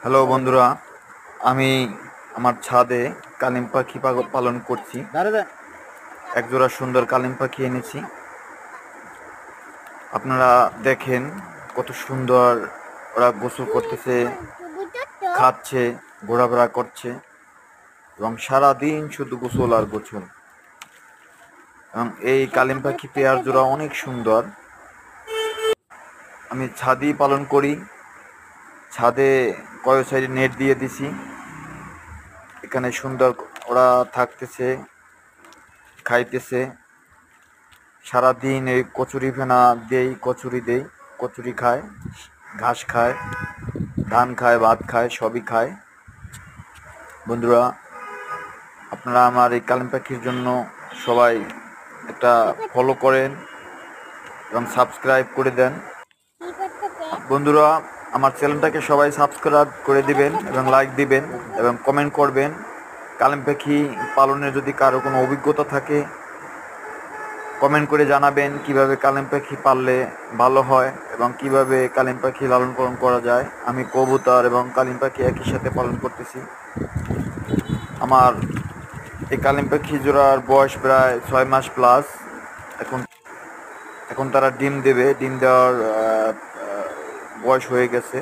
Hello বন্ধুরা, আমি আমার ছাদে কালিম পাখি পালন করছি। একজোড়া সুন্দর কালিম পাখি এনেছি। আপনারা দেখেন কত সুন্দর ওরা গোসল করতেছে, খাচ্ছে, ঘোরাফেরা করছে এবং সারাদিন শুধু গোসল আর গোসল। এবং এই কালিম পাখি পেয়ার জোড়া অনেক সুন্দর। আমি ছাদেই পালন করি। ছাদে কয় সাইডে নেট দিয়ে দিছি। এখানে সুন্দর ওরা থাকতেছে, খাইতেছে। সারাদিন এই কচুরি ফেনা দেই, কচুরি খায়, ঘাস খায়, ধান খায়, ভাত খায়, সবই খায়। বন্ধুরা, আপনারা আমার এই কালিম পাখির জন্য সবাই একটা ফলো করেন এবং সাবস্ক্রাইব করে দেন। বন্ধুরা, আমার চ্যানেলটাকে সবাই সাবস্ক্রাইব করে দিবেন এবং লাইক দিবেন এবং কমেন্ট করবেন। কালিম পাখি পালনের যদি কারো কোনো অভিজ্ঞতা থাকে কমেন্ট করে জানাবেন কিভাবে কালিম পাখি পাললে ভালো হয় এবং কিভাবে কালিম পাখি লালন পালন করা যায়। আমি কবুতর এবং কালিম পাখি একই সাথে পালন করতেছি। আমার এই কালিম পাখি জোড়ার বয়স প্রায় 6 মাস প্লাস। এখন এখন তারা ডিম দেবে। ডিম দেওয়ার বয়স হয়ে গেছে।